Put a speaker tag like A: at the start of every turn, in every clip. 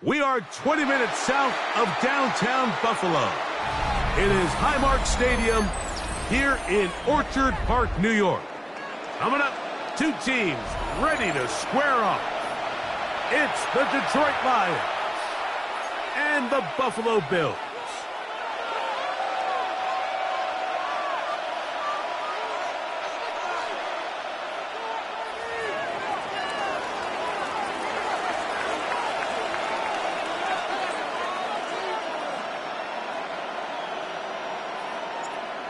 A: We are 20 minutes south of downtown Buffalo. It is Highmark Stadium here in Orchard Park, New York. Coming up, two teams ready to square off. It's the Detroit Lions and the Buffalo Bills.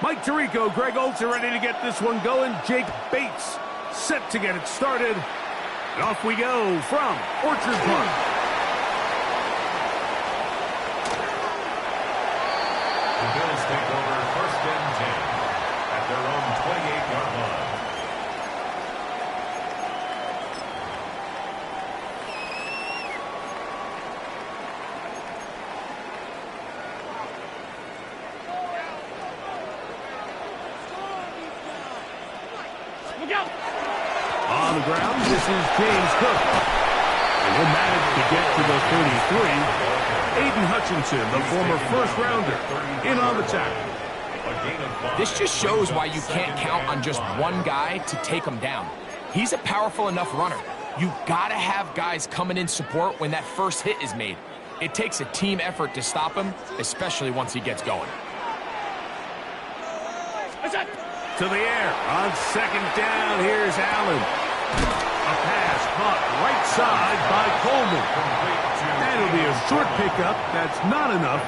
A: Mike Tirico, Greg Olsen ready to get this one going. Jake Bates set to get it started. And off we go from Orchard Park.
B: The Bills take over 1st and 10 at their own 28-yard line.
A: On the ground, this is James Cook. And he'll manage to get to the 33. Aiden Hutchinson, the former first-rounder, in on the tackle.
C: This just shows why you can't count on just one guy to take him down. He's a powerful enough runner. You gotta have guys coming in support when that first hit is made. It takes a team effort to stop him, especially once he gets going.
A: To the air on 2nd down. Here's Allen. A pass caught right side by Coleman. That'll be a short pickup. That's not enough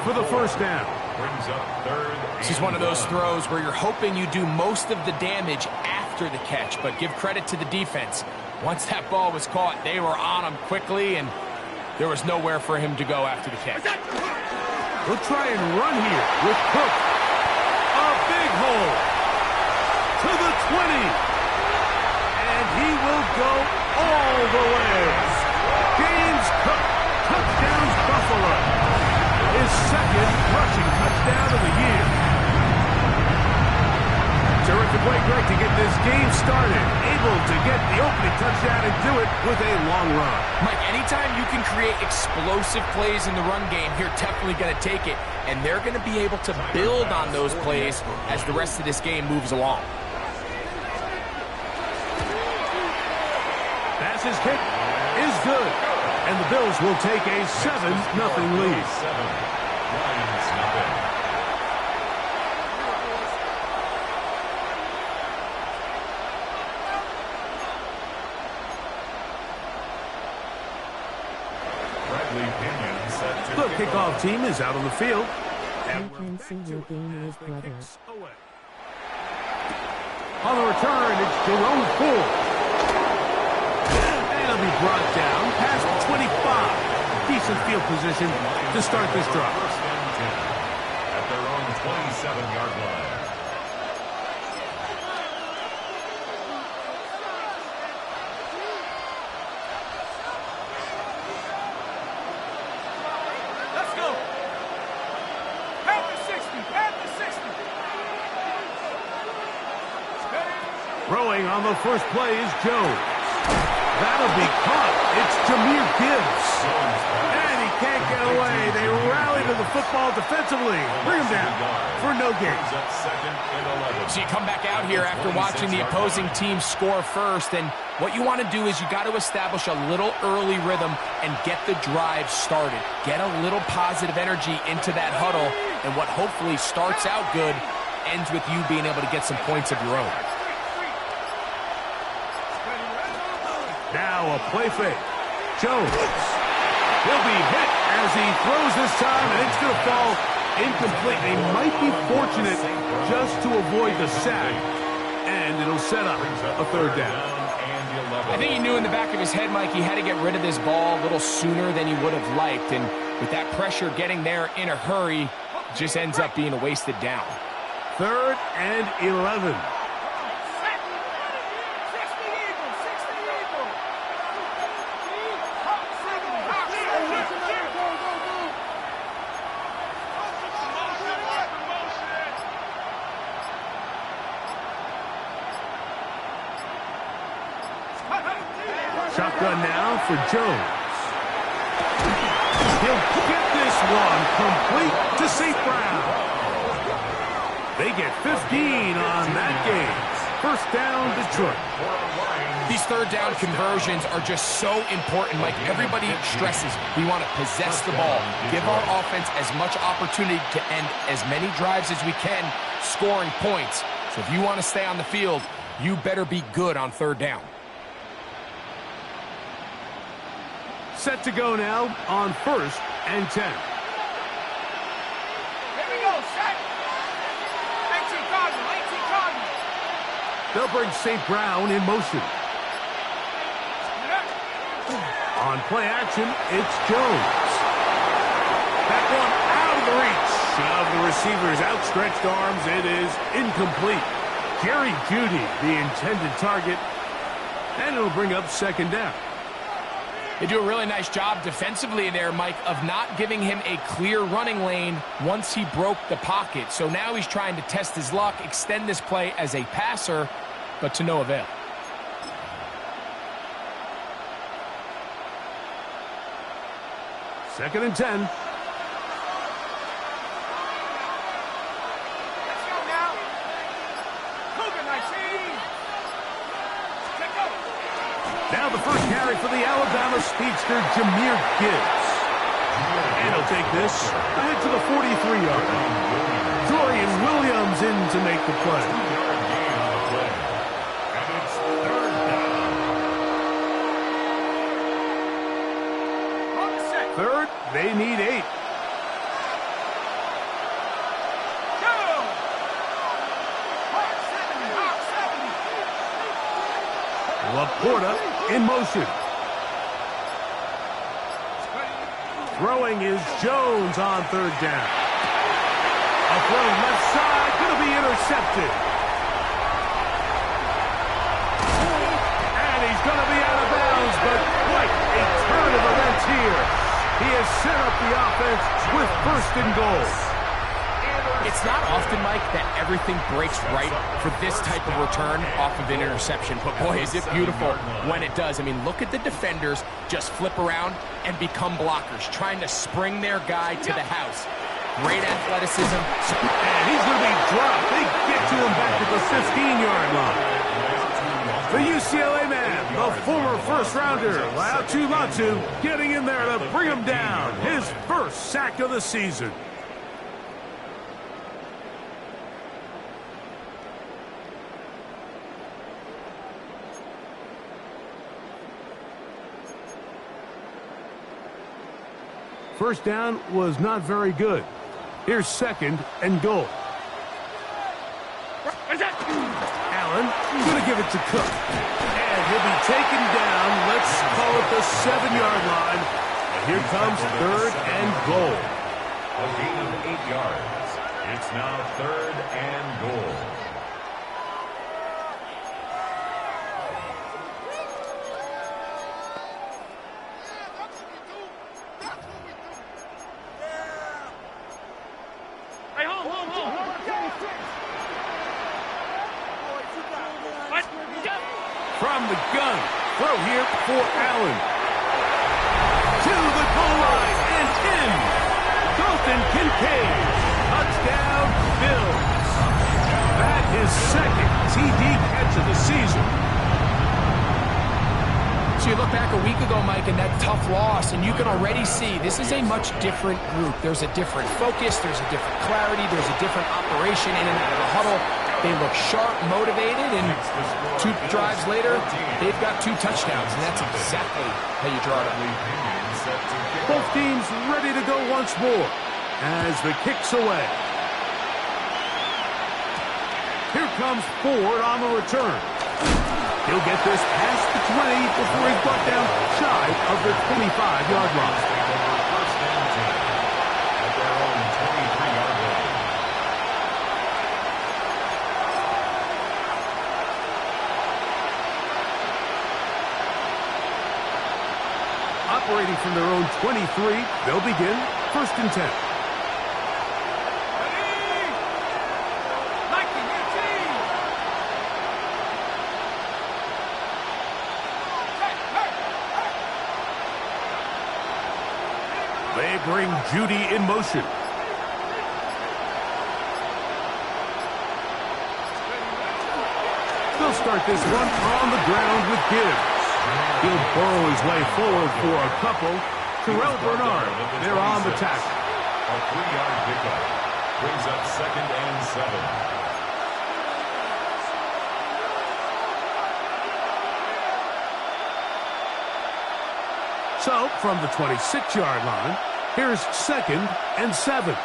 A: for the 1st down.
C: This is one of those throws where you're hoping you do most of the damage after the catch, but give credit to the defense. Once that ball was caught, they were on him quickly, and there was nowhere for him to go after the catch.
A: We'll try and run here with Cook. A big hole to the 20. And he will go all the way. James Cook, touchdowns Buffalo. His 2nd rushing touchdown of the year. Terrific way, Greg, to get this game started. Able to get the opening touchdown and do it with a long run.
C: Mike, anytime you can create explosive plays in the run game, you're definitely going to take it. And they're going to be able to build on those plays as the rest of this game moves along.
A: His kick is good, and the Bills will take a 7-0 lead. The kickoff team is out on the field. On the return, it's Jerome Ford. He'll be brought down past the 25. Decent field position to start this drive.
B: 1st and 10 at their own 27-yard line.
D: Let's go. At the 60. At the 60.
A: Throwing on the first play is Jones. That'll be caught. It's Jahmyr Gibbs. And he can't get away. They rally to the football defensively. Bring him down for no gain.
C: So you come back out here after watching the opposing team score first, and what you want to do is you got to establish a little early rhythm and get the drive started. Get a little positive energy into that huddle, and what hopefully starts out good ends with you being able to get some points of your own.
A: Now a play fake. Jones. He'll be hit as he throws this time, and it's going to fall incomplete. They might be fortunate just to avoid the sack, and it'll set up a 3rd down.
C: I think he knew in the back of his head, Mike, he had to get rid of this ball a little sooner than he would have liked, and with that pressure getting there in a hurry, just ends up being a wasted down.
A: 3rd and 11. Shotgun now for Jones. He'll get this one complete to St. Brown. They get 15 on that game. First down, Detroit.
C: These third down conversions are just so important, Mike. Everybody stresses we want to possess the ball, give our offense as much opportunity to end as many drives as we can, scoring points. So if you want to stay on the field, you better be good on third down.
A: Set to go now on 1st and 10.
D: Here we go, set. 18 Cardinal, 18 Cardinal.
A: They'll bring St. Brown in motion. On play action, it's Jones. That one out of the reach of the receiver's outstretched arms. It is incomplete. Jerry Jeudy, the intended target, and it'll bring up second down.
C: They do a really nice job defensively there, Mike, of not giving him a clear running lane once he broke the pocket. So now he's trying to test his luck, extend this play as a passer, but to no avail.
A: Second and 10.
D: Let's go now. Cougar 19. Let's go.
A: Now the first carry for the Alabama speedster, Jahmyr Gibbs. And he'll take this ahead to the 43-yard line. Dorian Williams in to make the play. Third, they need 8. Laporta in motion. Throwing is Jones on third down. A throw left side, going to be intercepted. And he's going to be out of bounds, but quite a turn of events here. He has set up the offense with first and goal.
C: It's not often, Mike, that everything breaks right for this type of return off of an interception. But, boy, is it beautiful when it does. I mean, look at the defenders just flip around and become blockers, trying to spring their guy to the house. Great athleticism.
A: And he's going to be dropped. They get to him back at the 15-yard line. The UCLA man, the former first-rounder, Laiatu Latu, getting in there to bring him down. His first sack of the season. First down was not very good. Here's second and goal. Allen going to give it to Cook. And he'll be taken down. Let's call it the 7-yard line. And here comes third and goal.
B: A gain of 8 yards. It's now third and goal.
A: From the gun, throw here for Allen. To the goal line and in. Dalton Kincaid. Touchdown, Bills. That is second TD catch of the season.
C: So you look back a week ago, Mike, and that tough loss, and you can already see this is a much different group. There's a different focus. There's a different clarity. There's a different operation in and out of the huddle. They look sharp, motivated, and 2 drives later, they've got 2 touchdowns, and that's exactly how you draw it up.
A: Both teams ready to go once more as the kick's away. Here comes Ford on the return. He'll get this past the 20 before he's brought down shy of the 25-yard line.
B: First and 10 at their own 23-yard line.
A: Operating from their own 23, they'll begin first and 10. bring Judy in motion. They'll start this one on the ground with Gibbs. He'll burrow his way forward for a couple. Terrell Bernard, they're on the tackle.
B: A 3-yard pickup brings up 2nd and 7.
A: So, from the 26-yard line, here's 2nd and 7.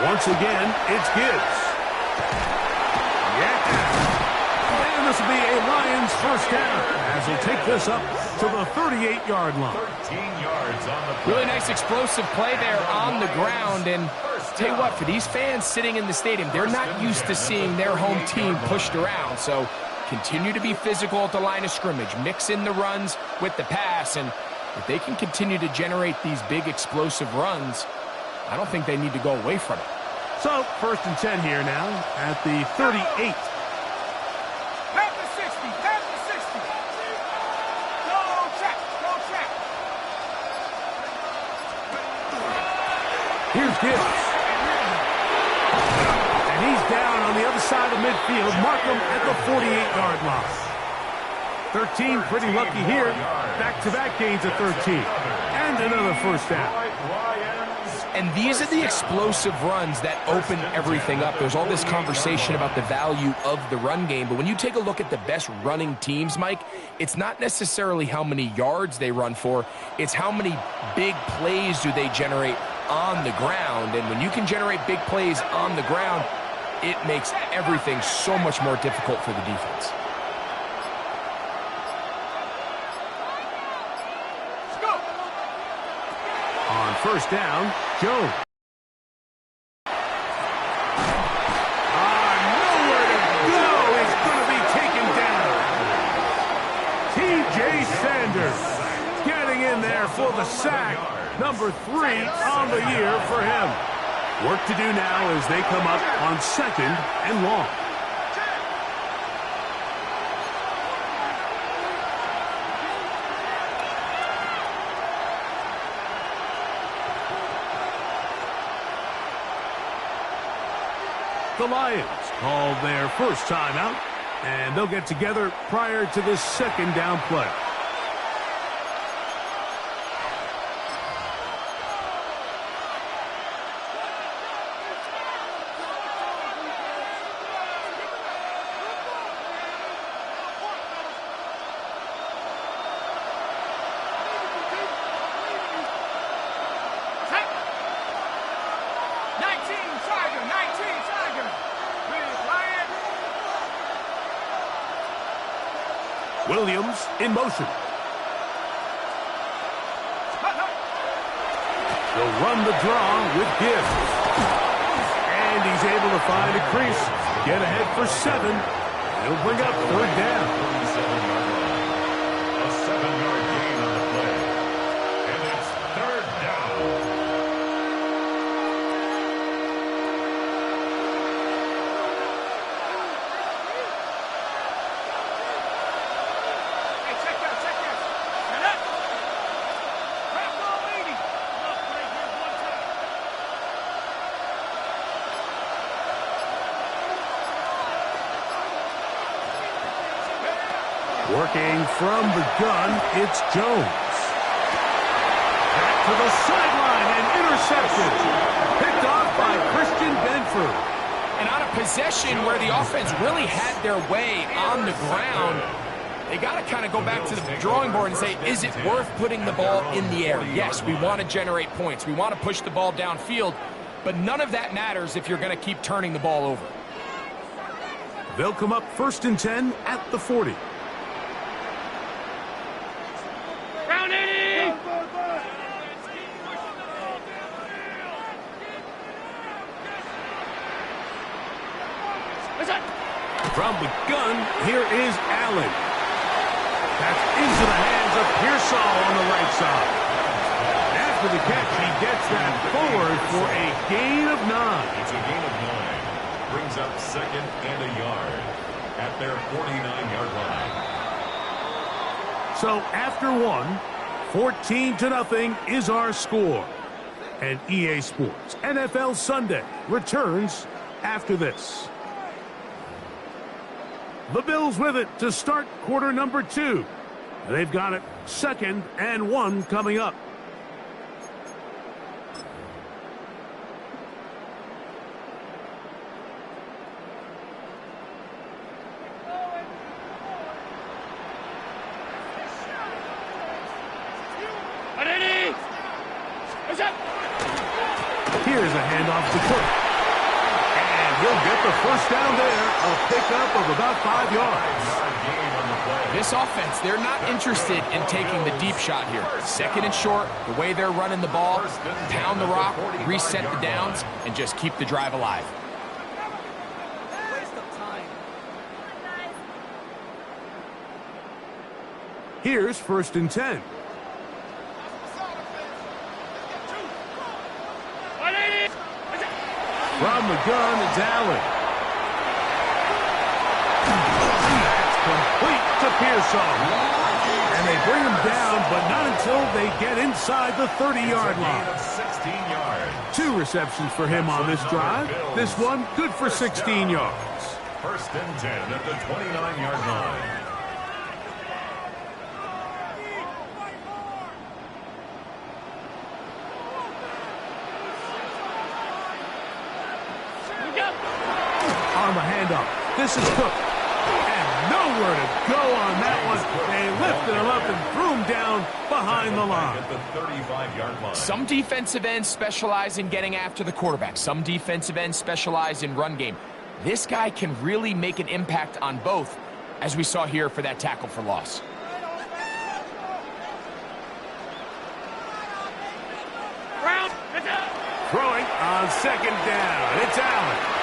A: Once again, it's Gibbs. Yeah. And this will be a Lions first down as he'll take this up to the 38-yard line.
B: 13 yards on the play.
C: Really nice explosive play there on the ground. And tell you what, for these fans sitting in the stadium, they're not used to seeing their home team pushed around. So continue to be physical at the line of scrimmage. Mix in the runs with the pass. And if they can continue to generate these big explosive runs, I don't think they need to go away from it.
A: So, 1st and 10 here now at the 38.
D: Pat the 60, pat the 60. Go check, go check.
A: Here's Gibbs. And he's down on the other side of midfield. Markham at the 48-yard line. 13 pretty lucky here. Back-to-back gains at 13. And another first down.
C: And these are the explosive runs that open everything up. There's all this conversation about the value of the run game, but when you take a look at the best running teams, Mike, it's not necessarily how many yards they run for, it's how many big plays do they generate on the ground. And when you can generate big plays on the ground, it makes everything so much more difficult for the defense.
A: On first down, Jones. Nowhere to go. He's going to be taken down. T.J. Sanders getting in there for the sack. Number 3 on the year for him. Work to do now as they come up on 2nd and long. The Lions call their first timeout, and they'll get together prior to this 2nd down play. Williams in motion. They'll run the draw with Gibbs. And he's able to find a crease. Get ahead for 7. He'll bring up 3rd down.
B: 37-yard line. A 7-yard gain on the play. And it's 3rd down.
A: Working from the gun, it's Jones. Back to the sideline and intercepted. Picked off by Christian Benford.
C: And on a possession where the offense really had their way on the ground, they got to kind of go back to the drawing board and say, is it worth putting the ball in the air? Yes, we want to generate points. We want to push the ball downfield, but none of that matters if you're going to keep turning the ball over.
A: They'll come up 1st and 10 at the 40. From the gun, here is Allen. That's into the hands of Pearsall on the right side. for the catch. He gets that forward for a gain of 9.
B: It's a gain of 9. Brings up 2nd and a yard at their 49-yard line.
A: So after 1, 14-0 is our score. And EA Sports NFL Sunday returns after this. The Bills with it to start quarter number 2. They've got it 2nd and 1 coming up. Here's a handoff to Cook. And he'll get the first down there, a pickup of about 5 yards.
C: This offense, they're not interested in taking the deep shot here. 2nd and short, the way they're running the ball, pound the rock, reset the downs, and just keep the drive alive.
A: Here's 1st and 10. From the gun, it's Allen. That's complete to Pearson. And they bring him down, but not until they get inside the 30-yard line.
B: 16 yards.
A: 2 receptions for him on this drive. This one good for 16 yards.
B: 1st and 10 at the 29-yard line.
A: On the handoff, this is Cook. And nowhere to go on that one. They lifted him up and threw him down behind the line.
B: At the 35-yard line.
C: Some defensive ends specialize in getting after the quarterback. Some defensive ends specialize in run game. This guy can really make an impact on both, as we saw here for that tackle for loss.
A: Throwing on 2nd down. It's Allen.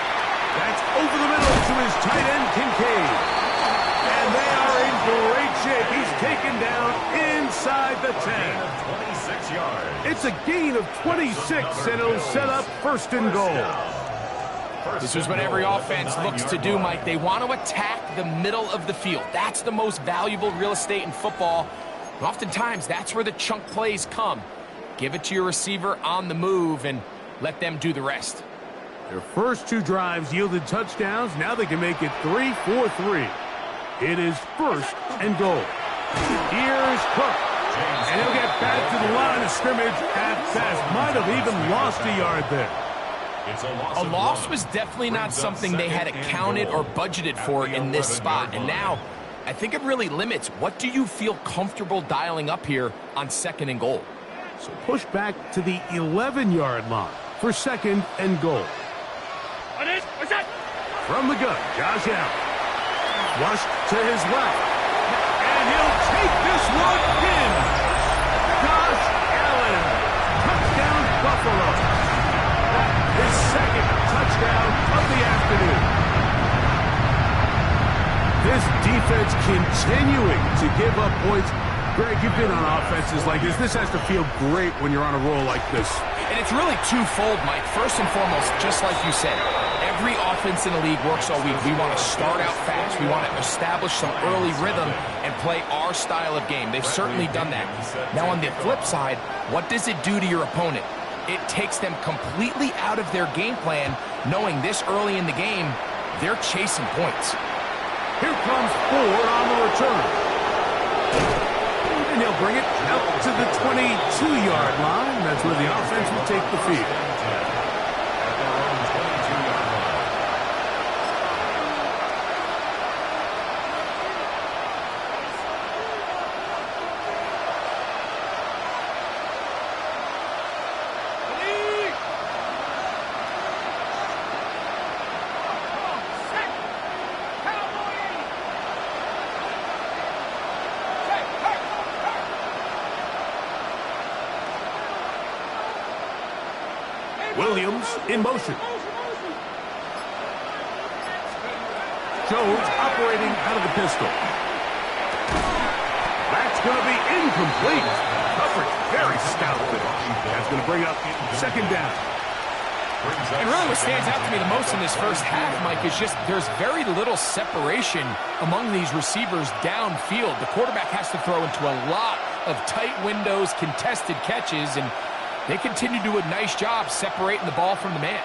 A: That's over the middle to his tight end, Kincaid. And they are in great shape. He's taken down inside the 10.
B: 26 yards.
A: It's a gain of 26, and it'll set up 1st and goal.
C: This is what every offense looks to do, Mike. They want to attack the middle of the field. That's the most valuable real estate in football. And oftentimes, that's where the chunk plays come. Give it to your receiver on the move and let them do the rest.
A: Their first 2 drives yielded touchdowns. Now they can make it 3-4-3. It is 1st and goal. Here's Cook. And he'll get back to the line of scrimmage at best. Might have even lost a yard there.
C: A loss was definitely not something they had accounted or budgeted for in this spot. And now, I think it really limits what do you feel comfortable dialing up here on 2nd and goal.
A: So push back to the 11-yard line for 2nd and goal. From the gun, Josh Allen. Flushed to his left. And he'll take this one in. Josh Allen. Touchdown, Buffalo. His 2nd touchdown of the afternoon. This defense continuing to give up points. Greg, you've been on offenses like this. This has to feel great when you're on a roll like this.
C: And it's really twofold, Mike. First and foremost, just like you said, every offense in the league works all week. We want to start out fast. We want to establish some early rhythm and play our style of game. They've certainly done that. Now, on the flip side, what does it do to your opponent? It takes them completely out of their game plan, knowing this early in the game, they're chasing points.
A: Here comes Ford on the return. And he'll bring it out to the 22-yard line. That's where the offense will take the field. Williams in motion. Jones operating out of the pistol. That's going to be incomplete. A different, very stout finish. That's going to bring up second down.
C: And really what stands out to me the most in this first half, Mike, is just there's very little separation among these receivers downfield. The quarterback has to throw into a lot of tight windows, contested catches, and they continue to do a nice job separating the ball from the man.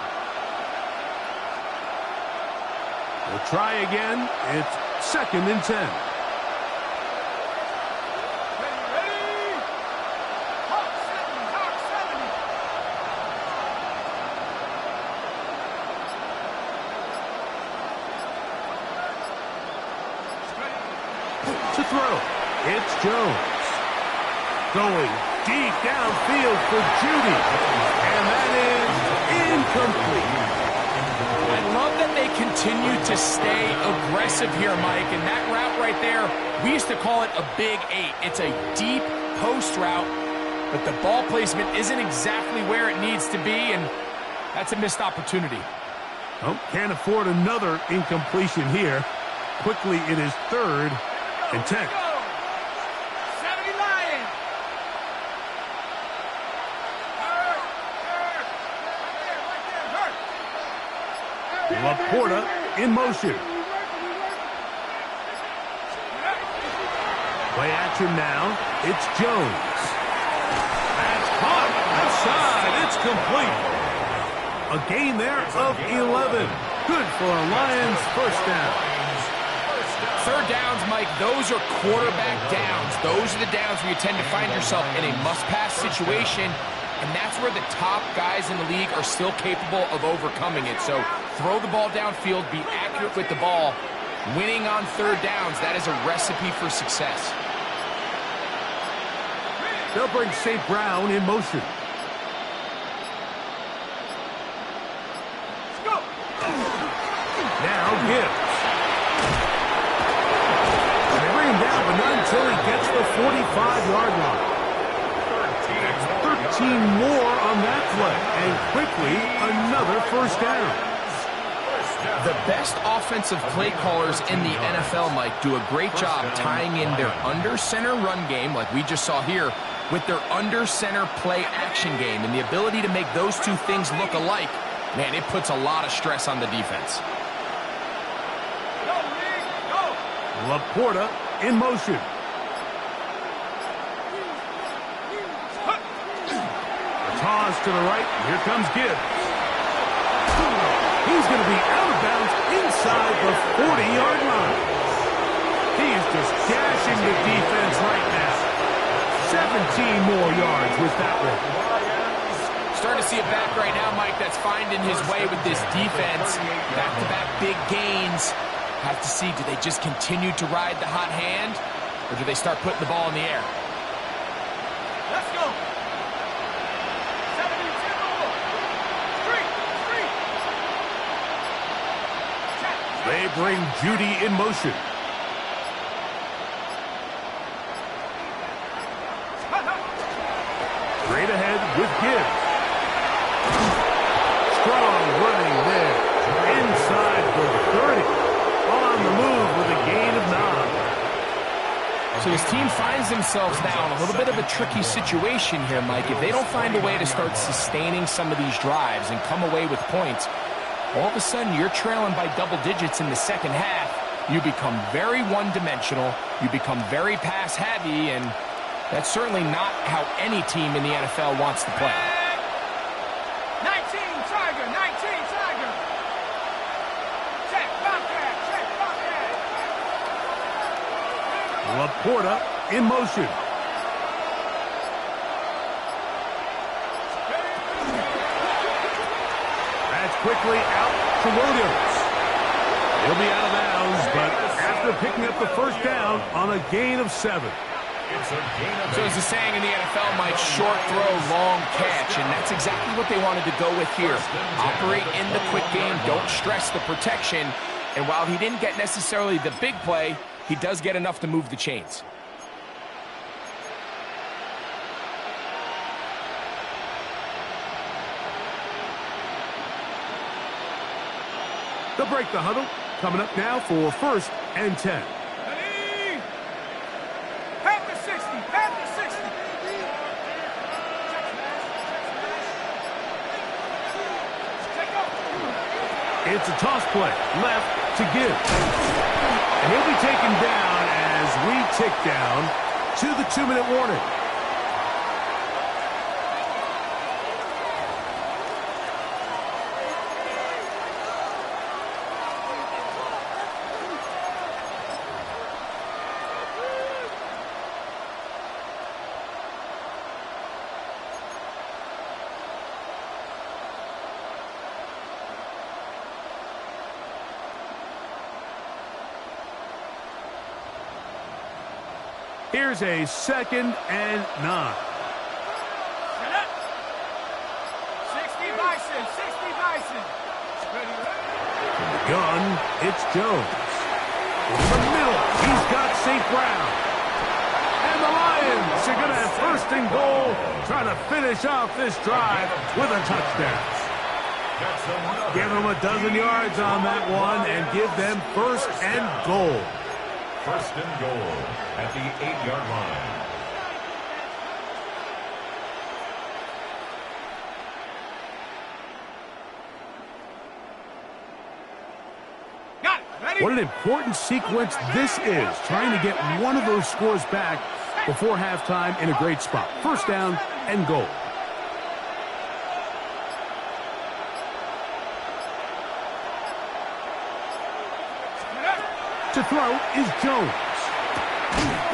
A: We'll try again. It's 2nd and 10.
D: To
A: throw, it's Jones. Going deep downfield for Judy. And that is incomplete.
C: I love that they continue to stay aggressive here, Mike. And that route right there, we used to call it a big 8. It's a deep post route, but the ball placement isn't exactly where it needs to be, and that's a missed opportunity.
A: Oh, can't afford another incompletion here. Quickly, it is 3rd and 10.
D: 70 Lions.
A: Laporta in motion. Play action now. It's Jones. That's caught outside. It's complete. A gain there of 11. Good for a Lions first down.
C: Third downs, Mike, those are quarterback downs. Those are the downs where you tend to find yourself in a must-pass situation, and that's where the top guys in the league are still capable of overcoming it. So throw the ball downfield, be accurate with the ball. Winning on third downs, that is a recipe for success.
A: They'll bring St. Brown in motion. Now Gibbs. Down, but not until he gets the 45-yard line. 13 more on that play, and quickly another first down.
C: The best offensive play callers in the NFL, Mike, do a great job tying in their under-center run game, like we just saw here, with their under-center play action game, and the ability to make those two things look alike, man, it puts a lot of stress on the defense.
A: Laporta in motion. A toss to the right. Here comes Gibbs. He's going to be out of bounds inside the 40-yard line. He is just gashing the defense right now. 17 more yards with that one.
C: Starting to see it back right now, Mike, that's finding his way with this defense. Back-to-back big gains. Have to see, do they just continue to ride the hot hand, or do they start putting the ball in the air?
D: Let's go. 72. Street.
A: They bring Judy in motion. Straight ahead with Gibbs. Strong running there. Inside the 30. On the move with a gain of 9.
C: So this team finds themselves now in a little bit of a tricky situation here, Mike. If they don't find a way to start sustaining some of these drives and come away with points, all of a sudden you're trailing by double digits in the second half. You become very one-dimensional. You become very pass-heavy, and that's certainly not how any team in the NFL wants to play.
D: 19 Tiger, 19 Tiger. Check, Bobcat, check, Bobcat.
A: Laporta in motion. That's quickly out to Williams. He'll be out of bounds, but after picking up the first down on a gain of 7.
C: So as the saying in the NFL, Mike, short throw, long catch, and that's exactly what they wanted to go with here. Operate in the quick game, don't stress the protection, and while he didn't get necessarily the big play, he does get enough to move the chains.
A: They'll break the huddle. Coming up now for 1st and 10.
D: Pat the 60, Pat the 60.
A: It's a toss play left to give. And he'll be taken down as we tick down to the 2-minute warning. Here's a 2nd and 9.
D: 60 Bison, 60 Bison.
A: From the gun, it's Jones. In the middle, he's got St. Brown. And the Lions are going to have 1st and goal, trying to finish off this drive with a touchdown. Give them a dozen yards on that one and give them 1st and goal.
B: 1st and goal at the 8-yard line.
D: Got it. Ready?
A: What an important sequence this is, trying to get one of those scores back before halftime in a great spot. 1st down and goal. To throw is Jones.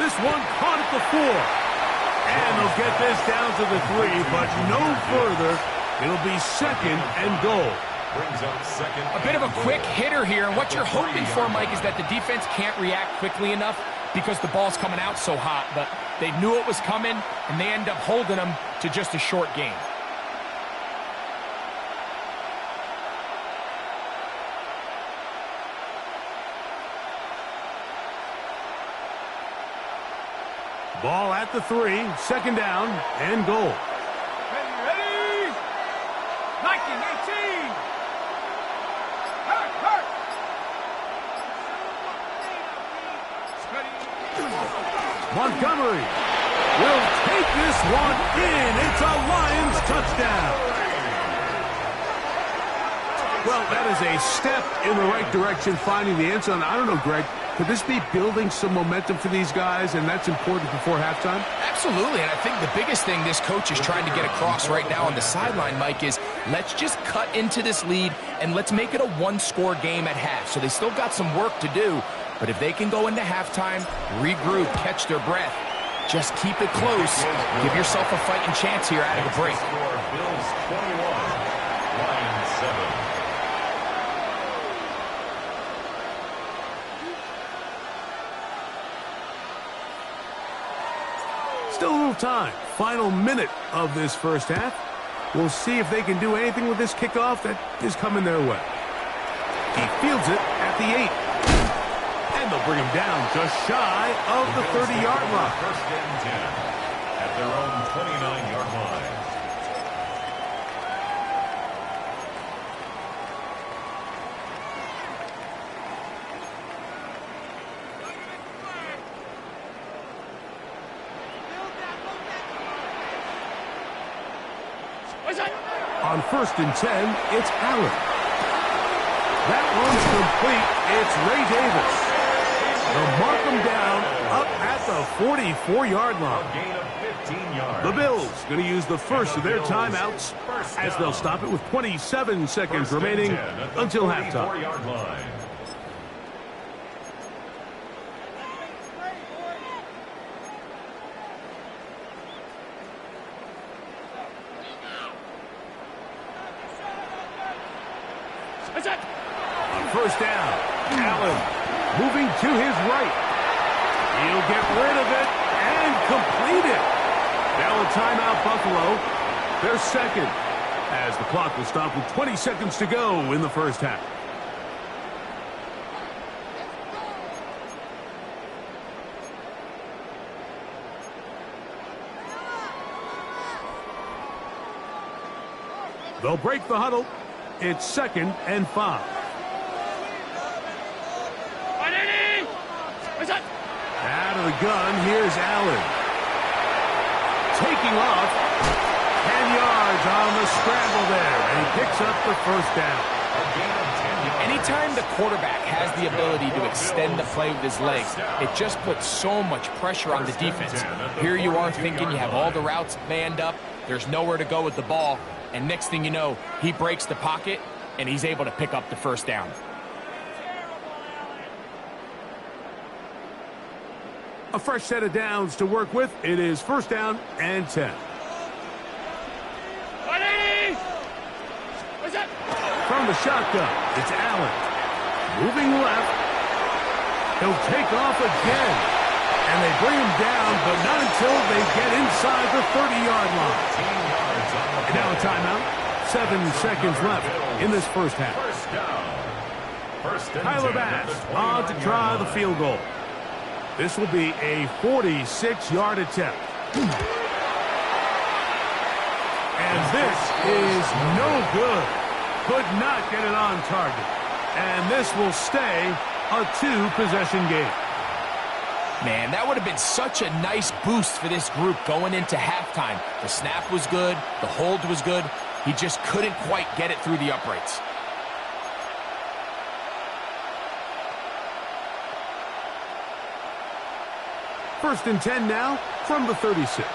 A: This one caught at the 4. And they'll get this down to the 3, but no further. It'll be 2nd and goal.
B: Brings up 2nd.
C: A bit of a quick hitter here, and what you're hoping for, Mike, is that the defense can't react quickly enough because the ball's coming out so hot. But they knew it was coming, and they end up holding them to just a short game.
A: Ball at the 3, 2nd down and goal.
D: Ready, ready. 19, 18. Hurt.
A: Montgomery will take this one in. It's a Lions touchdown. Well, that is a step in the right direction, finding the end zone. I don't know, Greg. Could this be building some momentum for these guys, and that's important before halftime?
C: Absolutely, and I think the biggest thing this coach is trying to get across right now on the sideline, Mike, is let's just cut into this lead and let's make it a 1-score game at half. So they still got some work to do, but if they can go into halftime, regroup, catch their breath, just keep it close, give yourself a fighting chance here out of the break.
B: Bills 21, Lions 7.
A: Still a little time. Final minute of this 1st half. We'll see if they can do anything with this kickoff that is coming their way. He fields it at the 8. And they'll bring him down just shy of the 30-yard line.
B: 1st and 10 at their own 29-yard line.
A: On 1st and 10, it's Allen. That one's complete. It's Ray Davis. They'll mark him down up at the 44-yard
B: A
A: line.
B: gain of 15 yards.
A: The Bills going to use the first of their timeouts as they'll stop it with 27 seconds
B: 1st and
A: remaining
B: 10 at the
A: until halftime.
B: 44-yard line.
A: On 1st down, Allen moving to his right. He'll get rid of it and complete it. Now a timeout, Buffalo. They're 2nd as the clock will stop with 20 seconds to go in the 1st half. They'll break the huddle. It's 2nd and 5. Out of the gun, here's Allen. Taking off. 10 yards on the scramble there, and he picks up the 1st down.
B: A gain of 10 yards.
C: Anytime the quarterback has the ability to extend the play with his legs, it just puts so much pressure on the defense. Here you are thinking you have all the routes manned up, there's nowhere to go with the ball, and next thing you know, he breaks the pocket, and he's able to pick up the first down.
A: A fresh set of downs to work with. It is first down and 10. From the shotgun, it's Allen. Moving left. He'll take off again. And they bring him down, but not until they get inside the 30-yard line. And now a timeout. 7 seconds left in this first half. Tyler Bass on to try the field goal. This will be a 46-yard attempt. And this is no good. Could not get it on target. And this will stay a 2-possession game.
C: Man, that would have been such a nice boost for this group going into halftime. The snap was good. The hold was good. He just couldn't quite get it through the uprights.
A: First and 10 now from the 36.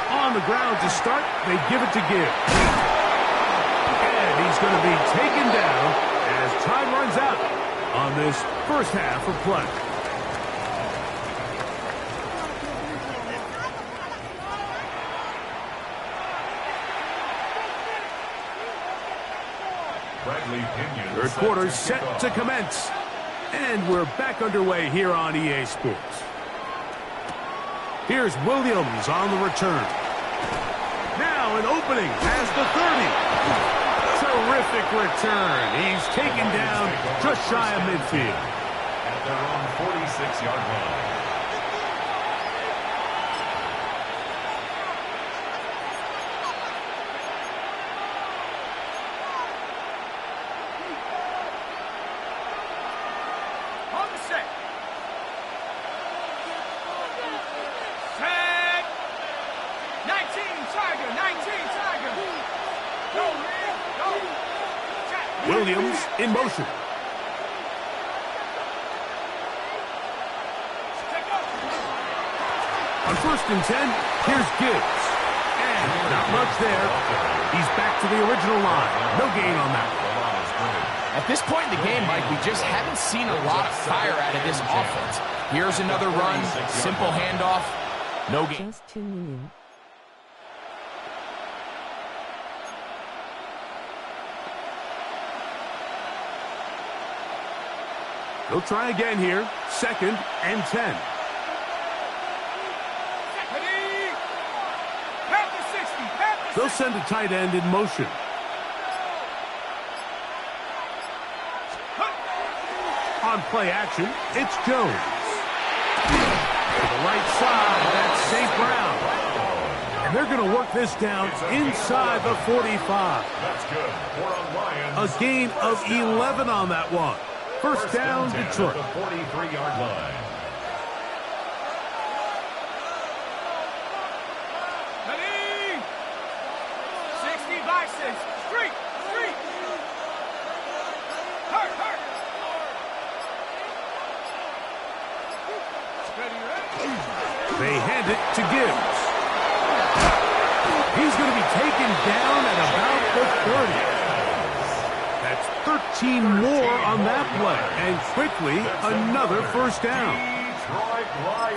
A: On the ground to start, they give it to Gibbs. And he's going to be taken down as time runs out on this first half of play. Third quarter set to commence. And we're back underway here on EA Sports. Here's Williams on the return. Now an opening past the 30. Terrific return. He's taken down just shy of midfield.
B: At their own 46-yard line.
D: On the set. Set. 19 Tiger. 19 Tiger. Go, man. Go.
A: Williams in motion. On first and 10, here's Gibbs. And not much there. He's back to the original line. No gain on that.
C: At this point in the game, Mike, we just haven't seen a lot of fire out of this offense. Here's another run, simple handoff, no gain.
E: Just 2 minutes.
A: They'll try again here. Second and 10. They'll send a tight end in motion. On play action, it's Jones. To the right side, that's St. Brown. And they're going to work this down inside the 45.
B: That's good.
A: A gain of 11 on that one. First down, Detroit.
B: The 43-yard line.
D: Ready? 60 by 6. Street. Hurt.
A: They hand it to Gibbs. He's going to be taken down at about the 30. That's 13 more on that play. And quickly, another first down.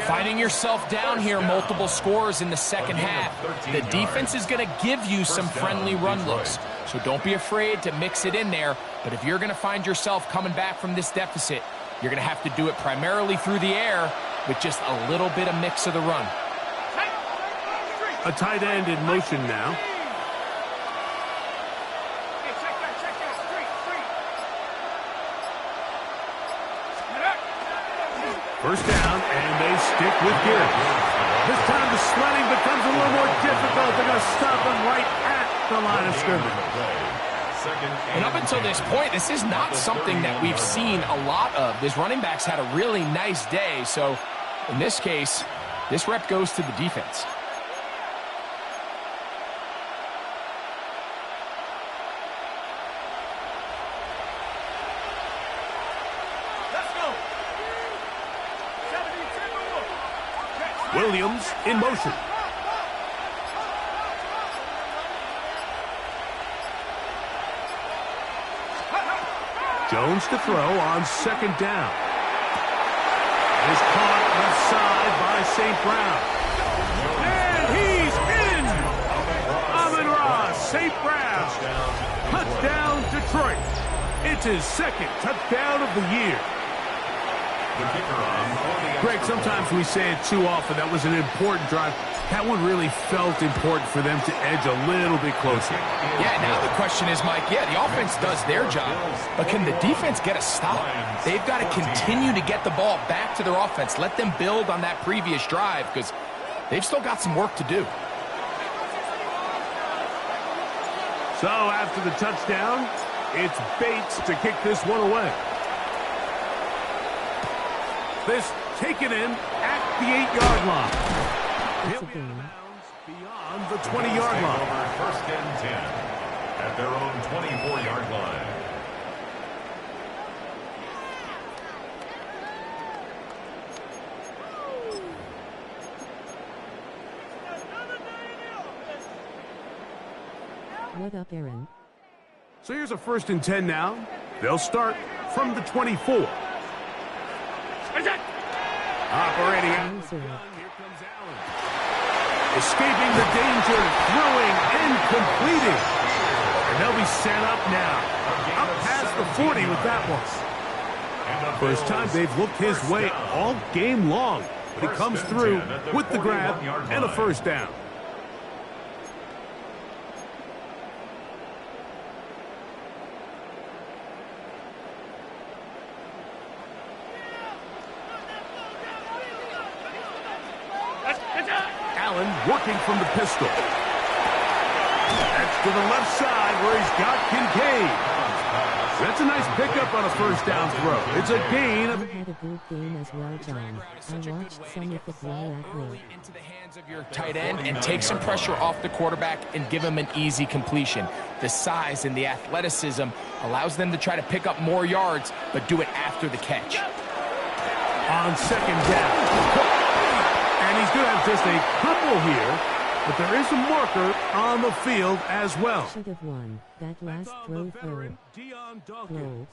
C: Finding yourself down here, multiple scores in the second half. The defense is going to give you some friendly run looks. So don't be afraid to mix it in there. But if you're going to find yourself coming back from this deficit, you're going to have to do it primarily through the air with just a little bit of mix of the run.
A: A tight end in motion now. First down, and they stick with Gibbs. This time the sledding becomes a little more difficult. They're going to stop him right at the line of scrimmage.
C: And up until this point, this is not something that we've seen a lot of. This running back's had a really nice day, so in this case, this rep goes to the defense.
D: Let's go.
A: Williams in motion. Jones to throw on second down. It is caught left side by St. Brown. And he's in! Amon-Ra St. Brown. Touchdown, Detroit. It's his second touchdown of the year. Greg, sometimes we say it too often. That was an important drive. That one really felt important for them to edge a little bit closer.
C: Yeah, now the question is, Mike, yeah, the offense does their job, but can the defense get a stop? They've got to continue to get the ball back to their offense. Let them build on that previous drive because they've still got some work to do.
A: So after the touchdown, it's Bates to kick this one away. This taken in at the 8-yard line. He'll be out of bounds beyond the 20-yard line.
B: First and 10 at their own 24-yard line.
E: What up, Aaron?
A: So here's a 1st and 10 now. They'll start from the 24. Operating out. Here comes Allen. Escaping the danger, throwing and completing. And they'll be set up now. Up past the 40 with that one. First time they've looked his way all game long. But he comes through with the grab and a first down. Allen working from the pistol. That's to the left side where he's got Kincaid. That's a nice pickup on a first down throw. It's a gain.
E: You had a good game as well, John. I watched some of it while at work.
C: Into the hands of your tight end and take some pressure off the quarterback and give him an easy completion. The size and the athleticism allows them to try to pick up more yards, but do it after the catch.
A: On second down. And he's going to have just a couple here, but there is a marker on the field as well.
E: Should have won. That last throw for close.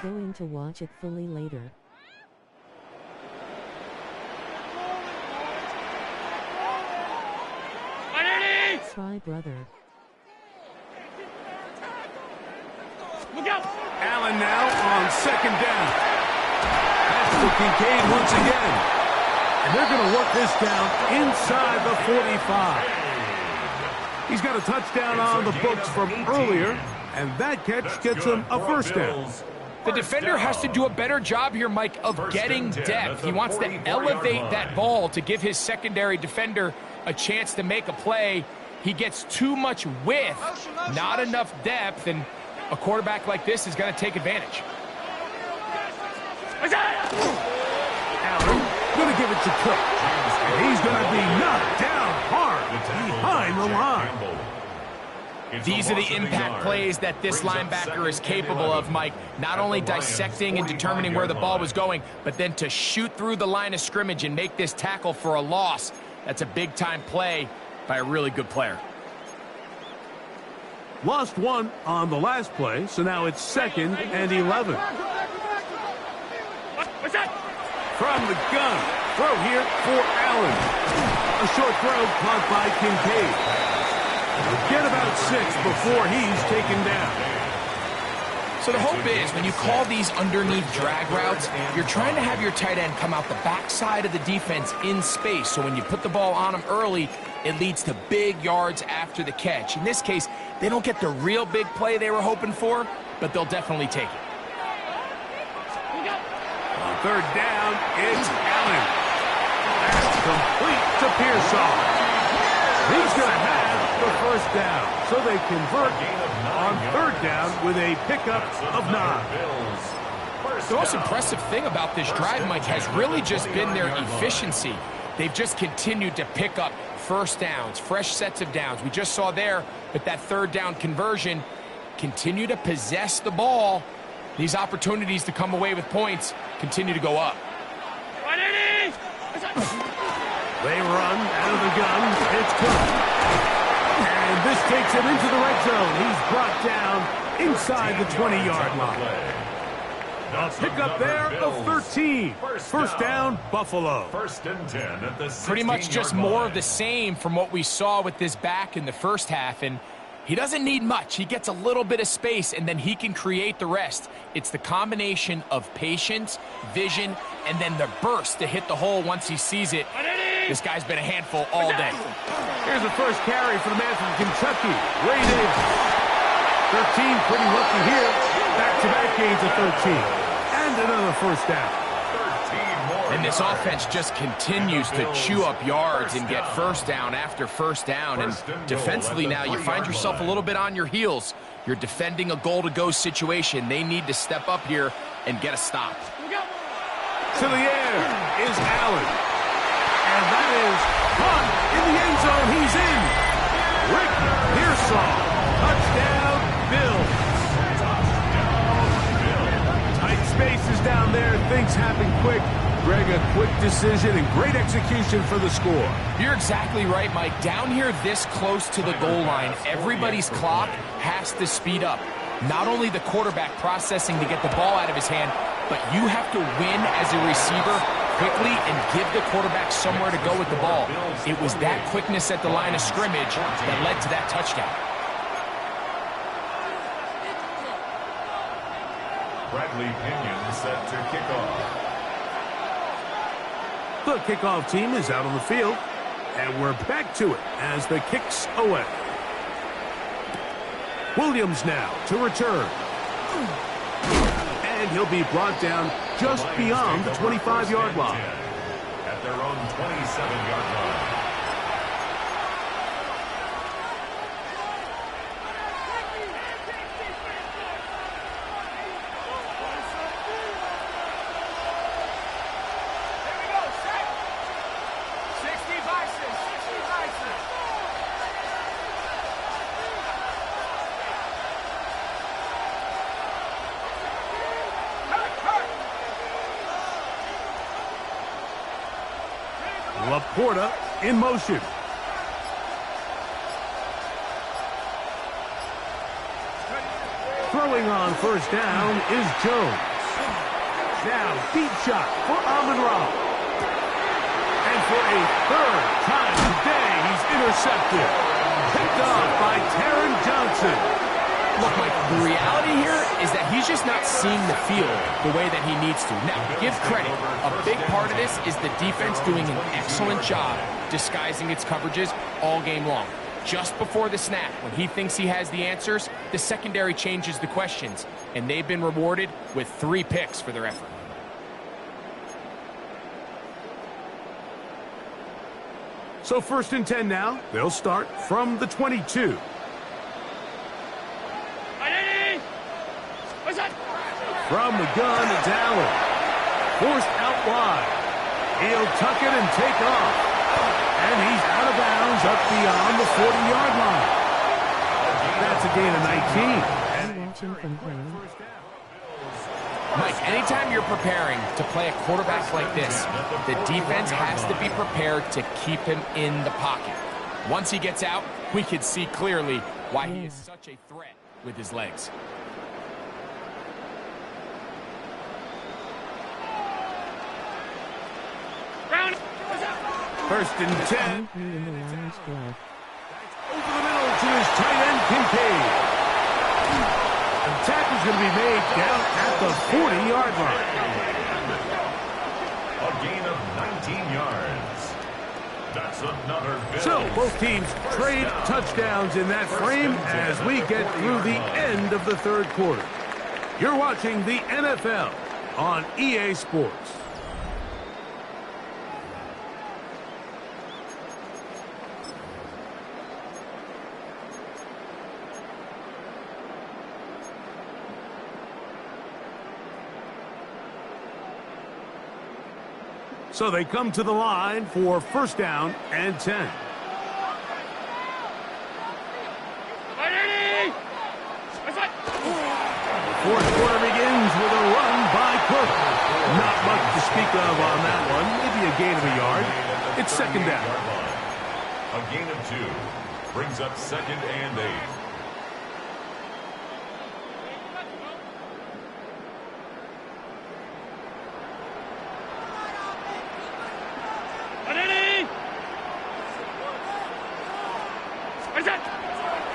E: Going to watch it fully later. Try, brother.
A: Look out! Allen now on second down. That's to Kincaid once again. And they're going to work this down inside the 45. He's got a touchdown on the books from earlier, and that catch gets him a first down.
C: The defender has to do a better job here, Mike, of getting depth. He wants to elevate that ball to give his secondary defender a chance to make a play. He gets too much width, not enough depth, and a quarterback like this is going to take advantage.
A: Allen going to give it to Cook. And he's going to be knocked down hard behind the line.
C: These are the impact plays that this linebacker is capable of, Mike. Not only dissecting and determining where the ball was going, but then to shoot through the line of scrimmage and make this tackle for a loss. That's a big-time play by a really good player.
A: Lost one on the last play, so now it's 2nd and 11. From the gun, throw here for Allen. A short throw caught by Kincaid. He'll get about 6 before he's taken down.
C: So the hope is when you call these underneath drag routes, you're trying to have your tight end come out the backside of the defense in space. So when you put the ball on him early, it leads to big yards after the catch. In this case, They don't get the real big play they were hoping for, but they'll definitely take it.
A: On third down, it's Allen. That's complete to Pearsall. He's going to have the first down. So they convert on third down with a pickup of 9.
C: The most impressive thing about this drive, Mike, has really just been their efficiency. They've just continued to pick up first downs, fresh sets of downs. We just saw there with that third down conversion, continue to possess the ball. These opportunities to come away with points continue to go up.
A: They run out of the gun. It's Cook. And this takes him into the red zone. He's brought down inside the 20-yard line. A pickup there of 13. First down, Buffalo.
B: First and 10 at the 16-yard
C: Pretty much just more
B: line.
C: of the same from what we saw with this back in the first half. And he doesn't need much. He gets a little bit of space, and then he can create the rest. It's the combination of patience, vision, and then the burst to hit the hole once he sees it. This guy's been a handful all day.
A: Here's the first carry for the man from Kentucky, Ray Davis. 13, pretty lucky here. Back-to-back gains of 13. And another first down.
C: And this offense just continues to chew up yards and get first down after first down. And defensively now, you find yourself a little bit on your heels. You're defending a goal-to-go situation. They need to step up here and get a stop.
A: To the air is Allen. And that is caught in the end zone. He's in. Rick Pearsall. Touchdown, Bills. Tight spaces down there. Things happen quick. Greg, a quick decision and great execution for the score.
C: You're exactly right, Mike. Down here this close to the goal line, everybody's clock has to speed up. Not only the quarterback processing to get the ball out of his hand, but you have to win as a receiver quickly and give the quarterback somewhere to go with the ball. It was that quickness at the line of scrimmage that led to that touchdown.
B: Bradley Pinion set to kick off.
A: The kickoff team is out on the field, and we're back to it as the kick's away. Williams now to return. And he'll be brought down just beyond the 25-yard line.
B: At their own 27-yard line.
A: Laporta in motion. Throwing on first down is Jones. Now deep shot for Amon-Ra. And for a third time today, he's intercepted. Picked off by Taron Johnson.
C: Look, Mike, the reality here is that he's just not seeing the field the way that he needs to. Now, give credit. A big part of this is the defense doing an excellent job disguising its coverages all game long. Just before the snap, when he thinks he has the answers, the secondary changes the questions, and they've been rewarded with 3 picks for their effort.
A: So first and 10 now. They'll start from the 22. From the gun, it's Allen. Forced out wide. He'll tuck it and take off. And he's out of bounds up beyond the 40-yard line. That's a gain of 19.
E: Watching from home.
C: Mike, anytime you're preparing to play a quarterback like this, the defense has to be prepared to keep him in the pocket. Once he gets out, we can see clearly why he is such a threat with his legs.
A: First and 10.
E: In the Lions glove.
A: Over the middle to his tight end, Kincaid. The tackle's going to be made down at the 40-yard line.
B: A gain of 19 yards. That's another Bills.
A: So both teams trade touchdowns in that frame as we get through the end of the third quarter. You're watching the NFL on EA Sports. So they come to the line for first down and 10. Fourth quarter begins with a run by Cook. Not much to speak of on that one. Maybe a gain of a yard. It's second down.
B: A gain of 2 brings up second and 8.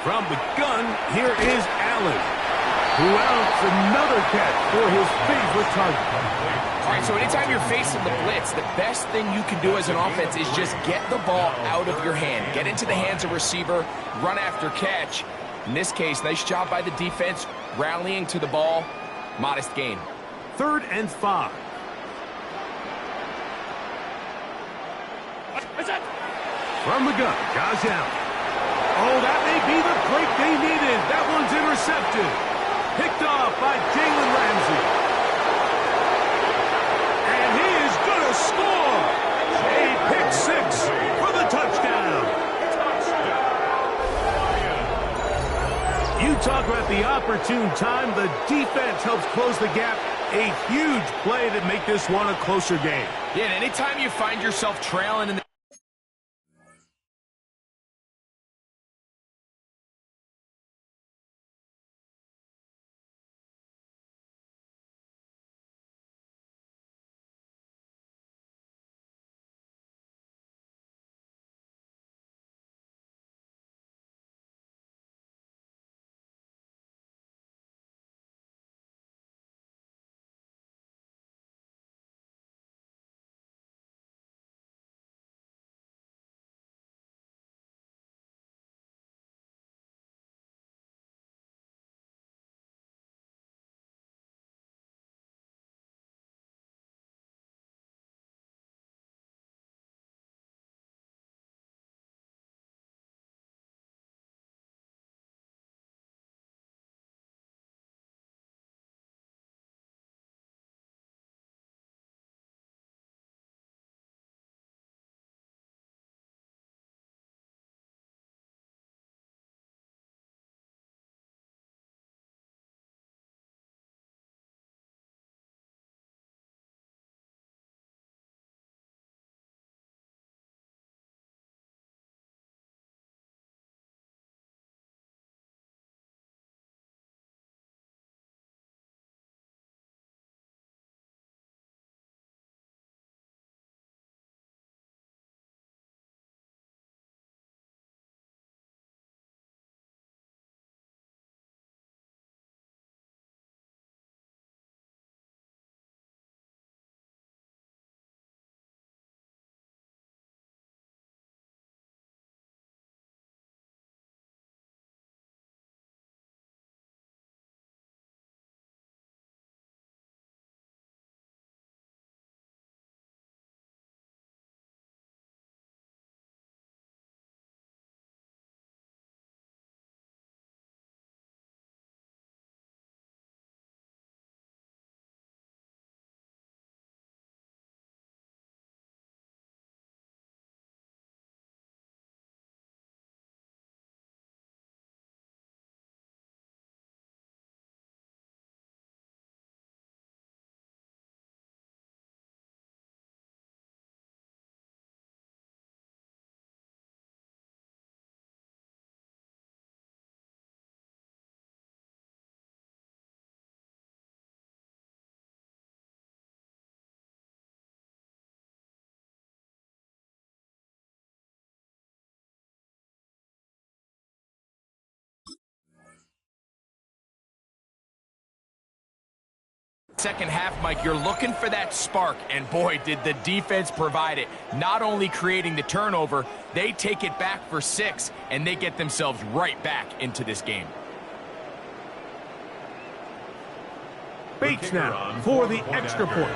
A: From the gun, here is Allen, who outs another catch for his favorite target.
C: All right, so anytime you're facing the blitz, the best thing you can do as an offense is just get the ball out of your hand. Get into the hands of receiver, run after catch. In this case, nice job by the defense, rallying to the ball. Modest gain.
A: 3rd and 5. From the gun, Josh Allen. Oh, that may be the break they needed. That one's intercepted. Picked off by Jalen Ramsey. And he is going to score. A pick 6 for the touchdown. You talk about the opportune time. The defense helps close the gap. A huge play to make this one a closer game.
C: Yeah, and anytime you find yourself trailing in the Second half, Mike, you're looking for that spark, and boy, did the defense provide it. Not only creating the turnover, they take it back for 6, and they get themselves right back into this game.
A: Bates now for the extra point.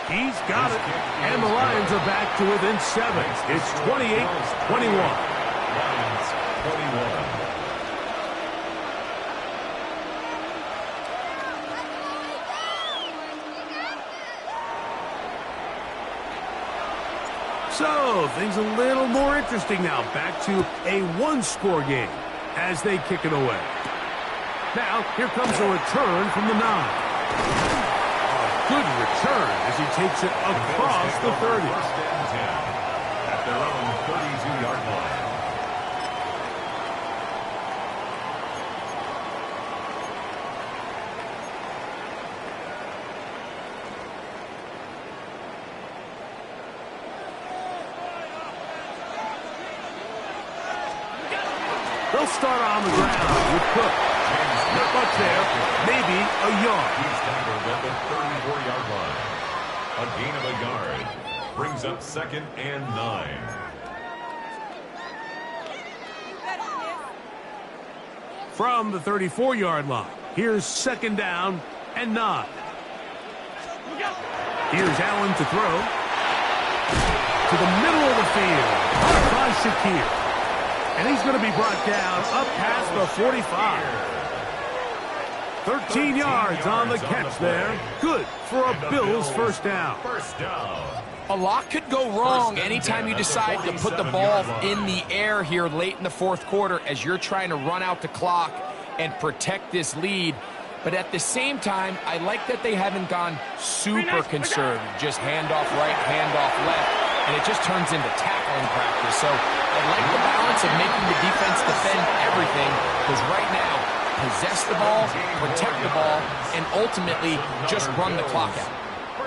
A: He's got it, and the Lions are back to within 7. It's 28-21.
B: Lions 21.
A: So, things a little more interesting now. Back to a one-score game as they kick it away. Now, here comes a return from the 9. A good return as he takes it across the 30.
B: First and 10 at their own 32-yard line.
A: They'll start on the ground with Cook. Not much there. Maybe a yard.
B: He's tackled at the 34-yard line. A gain of a yard brings up 2nd and 9.
A: From the 34-yard line, here's 2nd down and 9. Here's Allen to throw. To the middle of the field. Caught by Shakir. And he's going to be brought down up past the 45. 13 yards on the catch there. Good for a Bills first down.
B: First down.
C: A lot could go wrong anytime you decide to put the ball in the air here late in the 4th quarter as you're trying to run out the clock and protect this lead. But at the same time, I like that they haven't gone super conservative. Just handoff right, handoff left, and it just turns into tackling practice. So I like the balance of making the defense defend everything, because right now, possess the ball, protect the ball, and ultimately just run the clock out.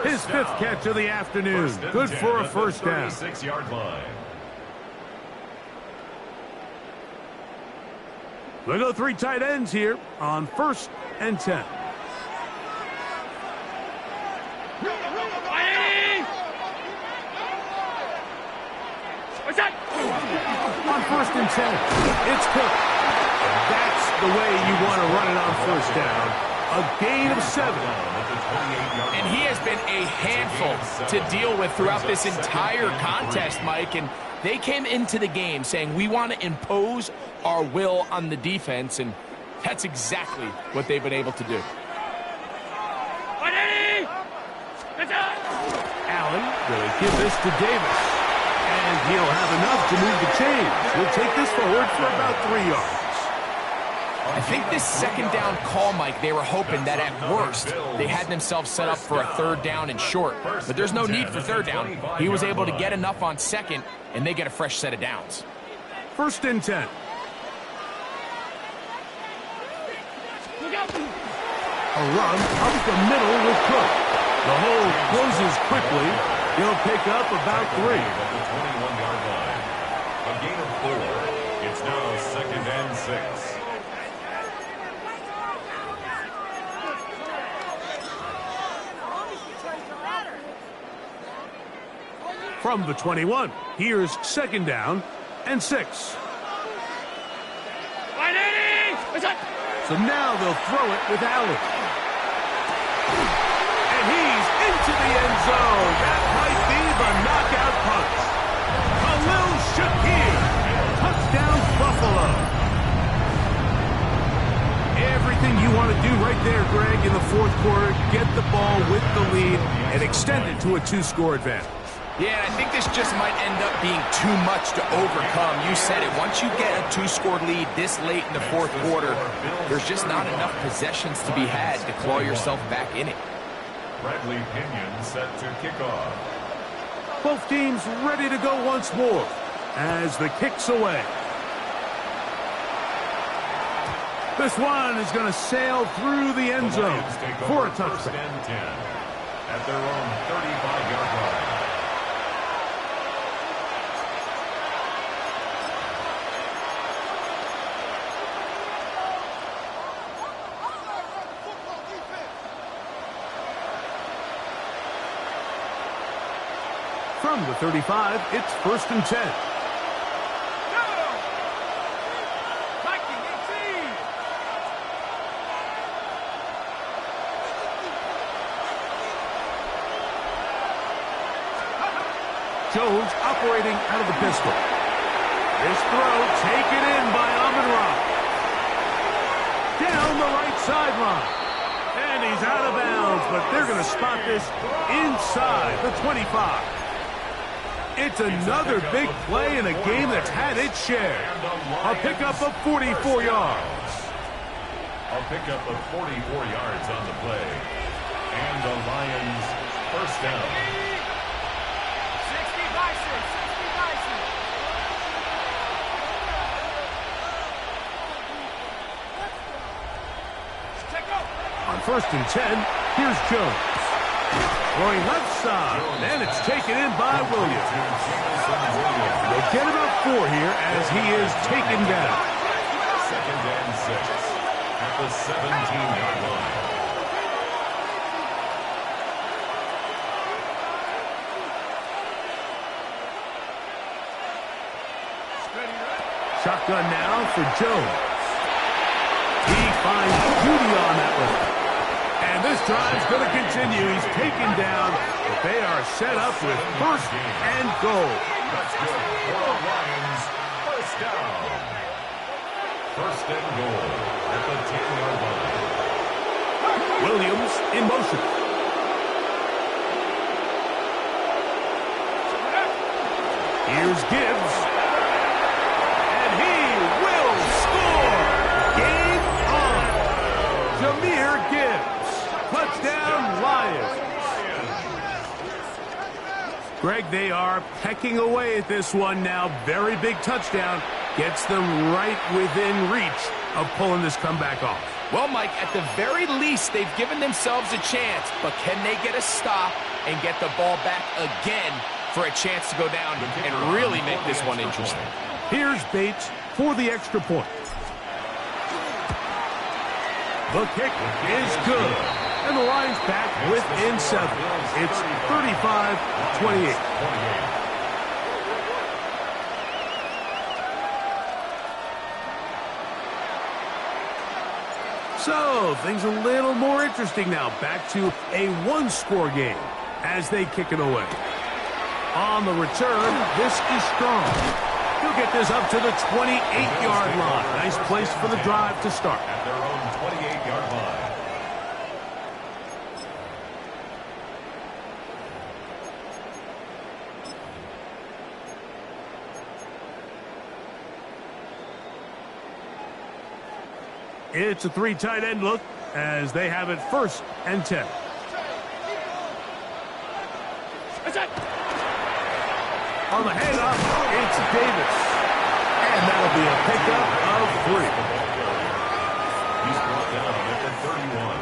A: His 5th catch of the afternoon. Good for a first down.
B: 36-yard line.
A: They go 3 tight ends here on 1st and 10. On 1st and 10, it's Cook. That's the way you want to run it on 1st down. A gain of 7.
C: And he has been a handful to deal with throughout this entire contest, Mike. And they came into the game saying, we want to impose our will on the defense, and that's exactly what they've been able to do.
A: Allen going to give this to Davis. And he'll have enough to move the chains. He'll take this forward for about 3 yards.
C: I think this 2nd down call, Mike, they were hoping that at worst they had themselves set up for a 3rd down and short. But there's no need for 3rd down. He was able to get enough on 2nd, and they get a fresh set of downs.
A: 1st and 10. A run up the middle with Cook. The hole closes quickly. He'll pick up about 3.
B: At the 21-yard line. A gain of 4. It's now 2nd and 6.
A: From the 21, here's 2nd down and 6. So now they'll throw it with Allen. And he's into the end zone. That might be the knockout punch. Khalil Shakir. Touchdown, Buffalo. Everything you want to do right there, Greg, in the 4th quarter. Get the ball with the lead and extend it to a 2-score advantage.
C: Yeah, I think this just might end up being too much to overcome. You said it. Once you get a 2-score lead this late in the 4th quarter, there's just not enough possessions to be had to claw yourself back in it.
B: Bradley Pinion set to kick off.
A: Both teams ready to go once more as the kick's away. This one is going to sail through the end zone for a touchdown.
B: 1st and 10 at their own 35-yard line.
A: From the 35, it's 1st and 10.
D: Viking 18.
A: Jones operating out of the pistol. This throw taken in by Amon-Ra. Down the right sideline. And he's out of bounds, but they're going to spot this inside the 25. It's another big play in a game that's had its share. A pickup of 44 yards.
B: A pickup of 44 yards on the play. And the Lions first down.
D: 60 Bison. 60 Bison. Check out.
A: On 1st and 10, here's Jones. Throwing left side, and it's taken in by Williams. They'll get about 4 here as he is taken down.
B: 2nd and 6 at the 17-yard line.
A: Shotgun now for Jones. He finds Judy on that one. And this drive's going to continue. He's taken down, but they are set up with 1st and goal.
B: That's good for the Lions. First down. 1st and goal at the 10-yard line.
A: Williams in motion. Here's Gibbs. And he will score. Game on. Jahmyr Gibbs. Touchdown, Lions. Greg, they are pecking away at this one now. Very big touchdown. Gets them right within reach of pulling this comeback off.
C: Well, Mike, at the very least, they've given themselves a chance, but can they get a stop and get the ball back again for a chance to go down and really make this one interesting?
A: Here's Bates for the extra point. The kick is good. And the Lions back within 7. It's 35-28. So, things a little more interesting now. Back to a one-score game as they kick it away. On the return, this is strong. He'll get this up to the 28-yard line. Nice place for the drive to start.
B: At their own 28-yard line.
A: It's a 3 tight end look as they have it 1st and 10. On the handoff, it's Davis. And that'll be a pickup of 3.
B: He's brought down at the 31.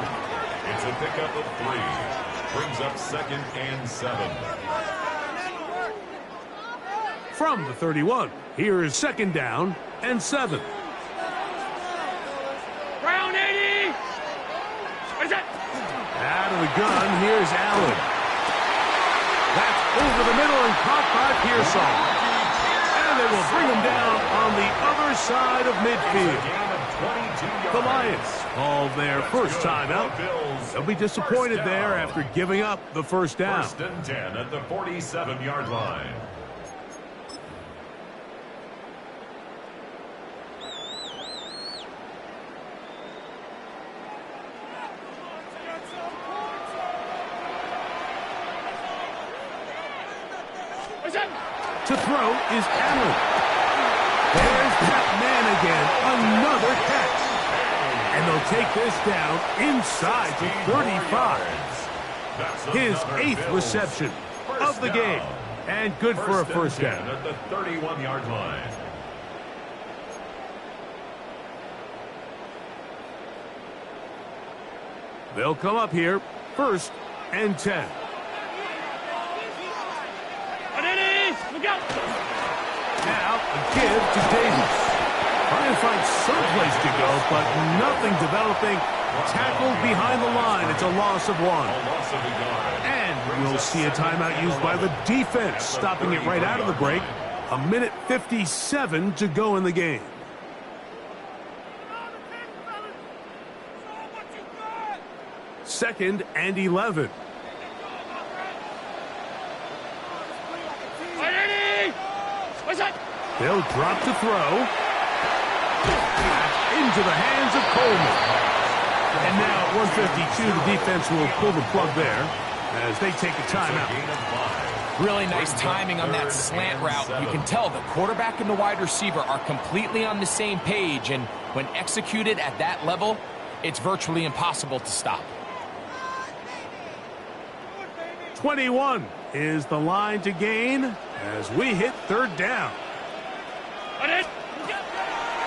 B: It's a pickup of 3. Brings up 2nd and 7.
A: From the 31, here is 2nd down and 7.
D: Brown 80.
A: Out of the gun, here's Allen. That's over the middle and caught by Pearsall. And they will bring him down on the other side of midfield. The Lions call their first timeout. They'll be disappointed there after giving up the 1st down.
B: 1st and 10 at the 47-yard line.
A: To throw is Allen. There's that man again. Another catch. And they'll take this down inside the 35. His 8th reception of the game. And good for a 1st down.
B: At the 31-yard line.
A: They'll come up here 1st and 10. Now, a give to Davis. Trying to find someplace to go, but nothing developing. Tackled behind the line. It's a loss of 1.
B: A loss of a yard.
A: And We'll see a timeout used by the defense, stopping it right out of the break. 1:57 to go in the game. Second and 11. They'll drop to throw. Into the hands of Coleman. And now at 1:52, the defense will pull the plug there as they take a timeout.
C: Really nice timing on that slant route. You can tell the quarterback and the wide receiver are completely on the same page, and when executed at that level, it's virtually impossible to stop.
A: 21 is the line to gain as we hit third down.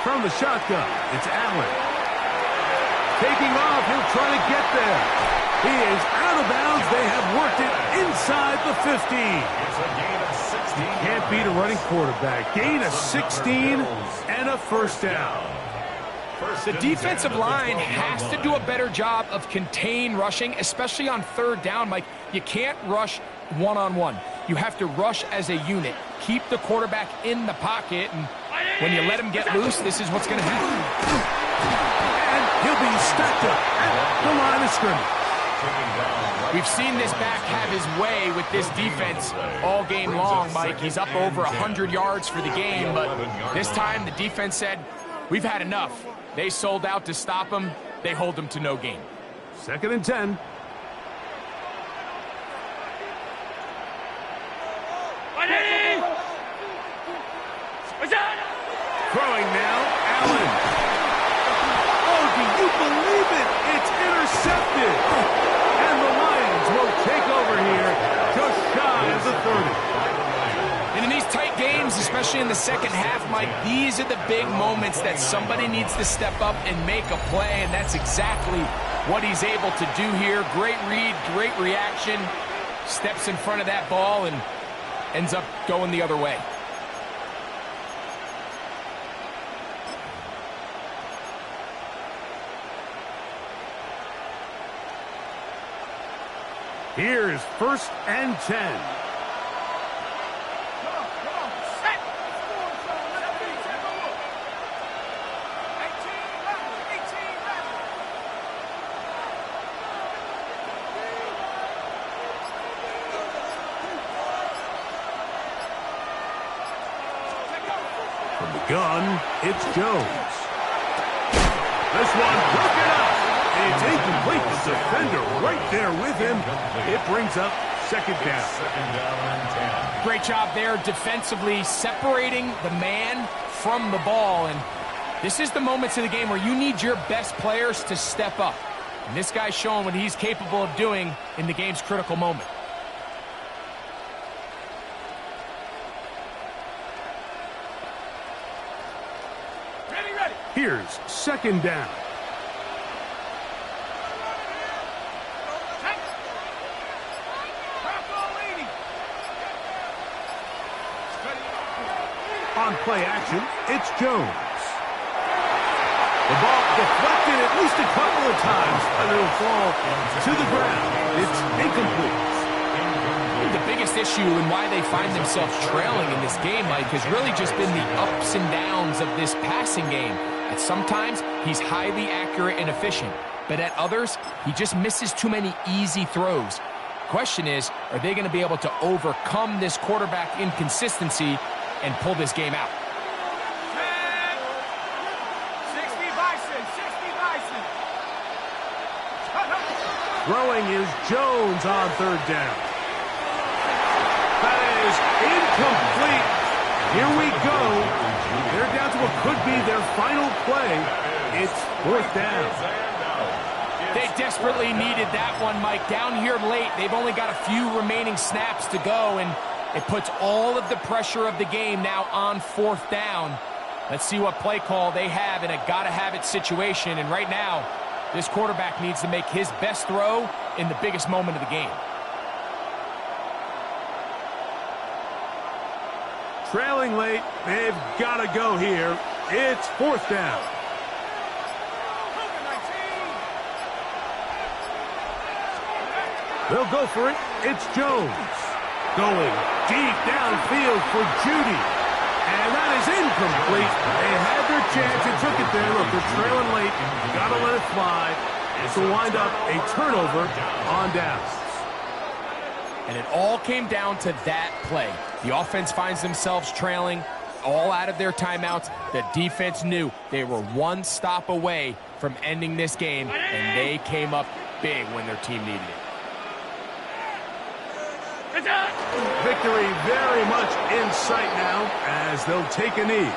A: From the shotgun, it's Allen. Taking off, he'll try to get there. He is out of bounds. They have worked it inside the 15. Can't beat a running quarterback. Gain of 16 and a first down.
C: The defensive line has to do a better job of contain rushing, especially on third down, Mike. You can't rush one-on-one. You have to rush as a unit. Keep the quarterback in the pocket, and when you let him get loose, this is what's going to happen.
A: And he'll be stacked up at the line of scrimmage.
C: We've seen this back have his way with this defense all game long, Mike. He's up over 100 yards for the game, but this time the defense said, we've had enough. They sold out to stop him. They hold him to no gain.
A: Second and 10. Throwing now, Allen. Oh, do you believe it? It's intercepted. And the Lions will take over here just shy of the 30.
C: And in these tight games, especially in the second half, Mike, these are the big moments that somebody needs to step up and make a play, and that's exactly what he's able to do here. Great read, great reaction, steps in front of that ball and ends up going the other way.
A: Here's first and 10. From the gun, it's Jones. This one broken up. It's incomplete. The defender right there with him. It brings up second down.
C: Great job there defensively, separating the man from the ball. And this is the moments of the game where you need your best players to step up. And this guy's showing what he's capable of doing in the game's critical moment.
D: Ready.
A: Here's second down. On play action, it's Jones. The ball deflected at least a couple of times, but it'll fall to the ground. It's incomplete.
C: The biggest issue and why they find themselves trailing in this game, Mike, has really just been the ups and downs of this passing game. And sometimes he's highly accurate and efficient, but at others, he just misses too many easy throws. Question is, are they going to be able to overcome this quarterback inconsistency and pull this game out?
D: 60 Bison.
A: Throwing is Jones on third down. That is incomplete. Here we go. They're down to what could be their final play. It's fourth down.
C: They desperately needed that one, Mike. Down here late, they've only got a few remaining snaps to go, and it puts all of the pressure of the game now on fourth down. Let's see what play call they have in a gotta-have-it situation. And right now, this quarterback needs to make his best throw in the biggest moment of the game.
A: Trailing late, they've got to go here. It's fourth down. They'll go for it. It's Jones. Going deep downfield for Judy. And that is incomplete. They had their chance and took it there. Look, they're trailing late. Got to let it fly. This will wind up a turnover on downs.
C: And it all came down to that play. The offense finds themselves trailing, all out of their timeouts. The defense knew they were one stop away from ending this game, and they came up big when their team needed it.
A: Victory very much in sight now as they'll take a knee.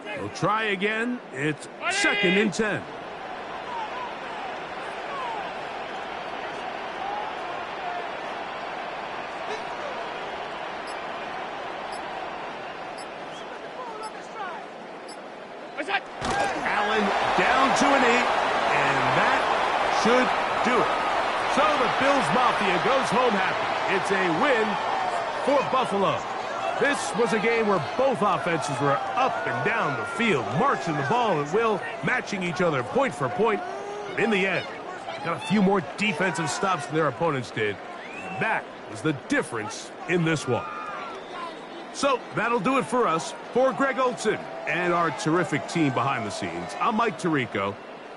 A: They'll try again. It's 2nd and 10. Allen down to a knee, and that should do it. So the Bills Mafia goes home happy. It's a win for Buffalo. This was a game where both offenses were up and down the field, marching the ball at will, matching each other point for point. But in the end, they got a few more defensive stops than their opponents did. And that was the difference in this one. So that'll do it for us. For Greg Olsen and our terrific team behind the scenes, I'm Mike Tirico.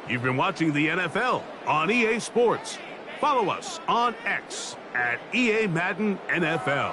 A: You've been watching the NFL on EA Sports. Follow us on X at EA Madden NFL.